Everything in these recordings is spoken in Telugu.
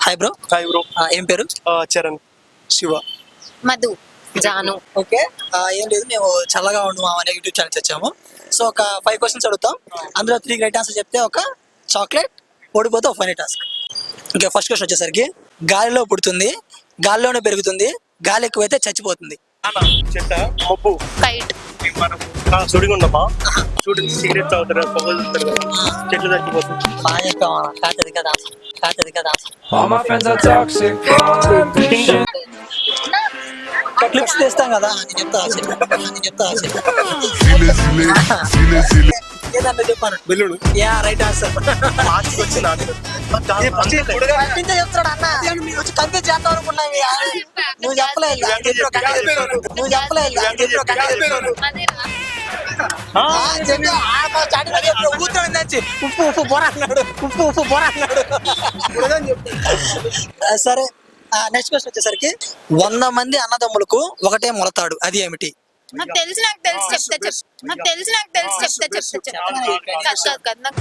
Hi bro. Hi bro. ఏం పేరు? చరణ్. శివ. మధు. జాను. ఓకే. ఏం లేదు, మేము చల్లగా ఉండు అనే యూట్యూబ్ ఛానల్ వచ్చాము. సో ఒక 5 క్వశ్చన్స్ అడుగుతాం, అందులో 3 రైట్ ఆన్సర్ చెప్తే ఒక చాక్లెట్, ఓడిపోతే ఒక ఫనీ టాస్క్. ఇంకా ఫస్ట్ క్వశ్చన్ వచ్చేసరికి, గాలిలో పుడుతుంది, గాలిలోనే పెరుగుతుంది, గాలి ఎక్కువైతే చచ్చిపోతుంది. చెట్ట, మబ్బు, కైట్. సుడిగుండమా, స్టూడెంట్స్ సిగరెట్ తాగుతారు, పొగ చూస్తారు కదా, చెట్లు చచ్చిపోతుంది. బాగా చెప్పామా, కాచది కదా కాచది కదా. All my friends are toxic, all ambition. Clips తీస్తాం కదా, నేను చెప్తా ఏదంటే చెప్పాను. బెల్లుడు. Yeah, right answer. మార్చికి వచ్చింది ఆన్సర్. చెప్తాడు అన్న, మీరు వచ్చి కన్ఫ్యూజ్ చేద్దాం అనుకున్నావి. నువ్వు చెప్పలేదు, నువ్వు చెప్పలేదు. ఉప్పు ఉప్పు బొర అన్నాడు, ఉప్పు బొర అన్నాడు. సరే, నెక్స్ట్ క్వశ్చన్ వచ్చేసరికి, 100 మంది అన్నదమ్ములకు ఒకటే మొలతాడు, అది ఏమిటి? నాకు తెలుసు చెప్తా.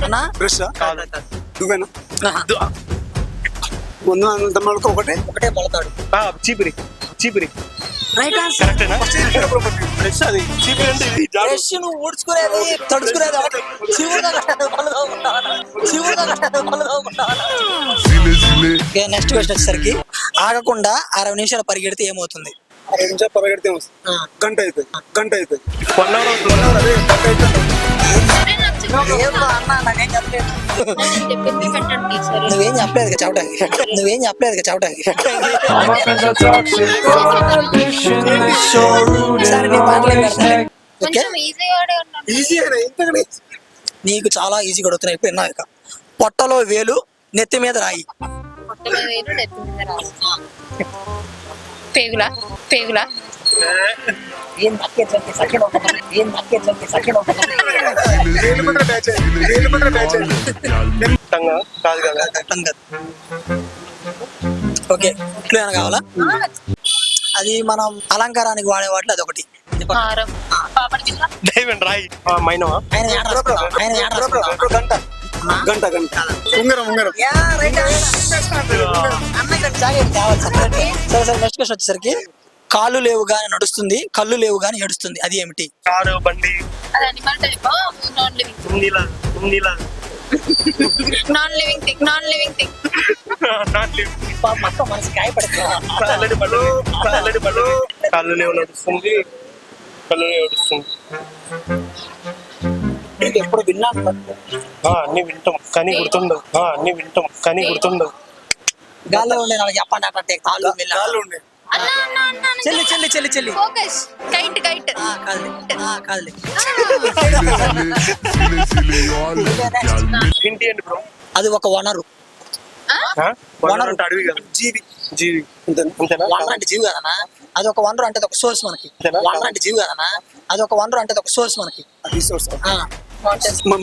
అన్నా? నువ్వేనా? ఆహా. 100 తమ్ముళ్ళకు ఒకటే మొలతాడు. చీపిరి. Right answer. బ్రష్ అది. చీపిరి అంటే ఇది జాడు. బ్రష్ నువ్వు ఊడ్చుకునేది, తడుచుకునేది ఒకటి. నెక్స్ట్ క్వశ్చన్ వచ్చేసరికి, ఆగకుండా 60 నిమిషాలు పరిగెడితే ఏమవుతుంది? 60 నిమిషాలు పరిగెడితే గంట అవుతుంది. 1 అవర్ అవుతుంది. ఏమో అన్నా, నాకేం చెప్పలేదు. నువ్వేం చెప్పలేదు చవటానికి. All my friends are toxic, all ambition. They so rude Sorry, and నేను always మాట్లాడతాను. negative. ఓకే, ఈజీగానే నీకు చాలా ఈజీగా అడుగుతున్నాయి. ఇప్పుడు విన్నావు ఇక. పొట్టలో వేలు, నెత్తి మీద రాయి. పేగులా. కాదు కదా. ఓకే, ఇట్లు ఏమైనా కావాలా? అది మనం అలంకారానికి వాడే వాటిలో అదొకటి. హారం. పాపడి బిళ్ళ. డైమండ్ రాయి. మైనవా. ఆయన ఏడ రాసుకున్నావు? గంట. ఉంగరం. Yeah, right answer. అన్నకి రెండు జాగ్రత్తలు కావాలి separate. సరే, నెక్స్ట్ క్వశ్చన్ వచ్చేసరికి, కాళ్ళు లేవు గాని నడుస్తుంది, కళ్ళు లేవు గాని ఏడుస్తుంది, అది ఏమిటి? కారు, బండి. అది animal type. Non living thing. మొత్తం మనసు గాయపడుతుంది. అల్లడి పళ్ళు. కాళ్ళు లేవు నడుస్తుంది, కళ్ళు లేవు ఏడుస్తుంది. ఎప్పుడు విన్నాను. అన్ని వింటాం కానీ గుర్తుండవు. గాల్లో ఉండే నాకు చెప్పండి అంటే కాళ్ళు కాళ్ళు ఉండే. చెల్లి ఫోకస్. కైట్. కాదులే. ఇంటి అండి బ్రో. అది ఒక వనరు. వనరు అంటే అడవి కదా. జీవి. అంతేనా? వనరు అంటే జీవి కదనా, అది ఒక వనరు అంటే ఒక సోర్స్ మనకి. వనరు అంటే జీవి కదనా, అది ఒక వనరు అంటే ఒక సోర్స్ మనకి. రిసోర్స్.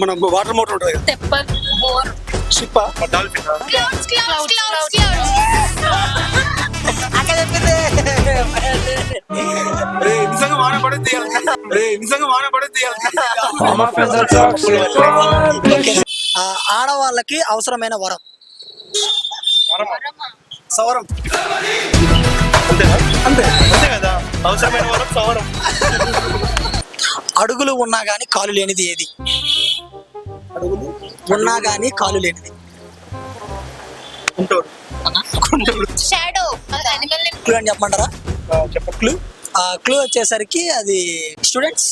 మన వాటర్ మోటార్ ఉంటుంది కదా. Temper. Bore. Ship. Dolphin. Clouds. అక్కడ చెప్పింది. నిజంగా వాన పడుతుంది. All my friends are toxic, all ambition. ఆడవాళ్ళకి అవసరమైన వరం. సవరం. అంతేనా? అంతే కదా. అవసరమైన వరం సవరం. అడుగులు ఉన్నా గానీ కాలు లేనిది ఏది? అడుగులు ఉన్నా గానీ కాలు లేనిది. కుంటోడు. షాడో. అది అనిమల్ నేమ్. క్లూ అని చెప్పమంటారా? చెప్పండి. క్లూ వచ్చేసరికి అది స్టూడెంట్స్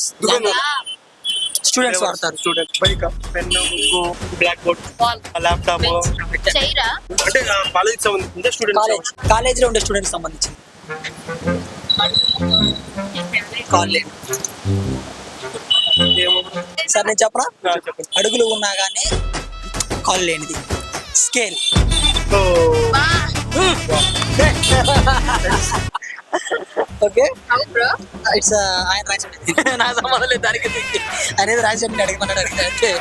వాడతారు. Student. Bike, pen, book, blackboard, wall. Laptop. చైరా. అంటే కాలేజ్ సంబంధించింది. స్టూడెంట్స్. కాలేజీలో ఉండే స్టూడెంట్స్ సంబంధించింది. కాలేజ్. సార్ నేను చెప్పరా? చెప్పండి. అడుగులు ఉన్నా గానీ కాలు లేనిది స్కేల్. ఓకే, ఇట్స్ ఆయన రాసి నా సంబంధం లేదు దానికి. అనేది రాసి అడిగి అడిగితే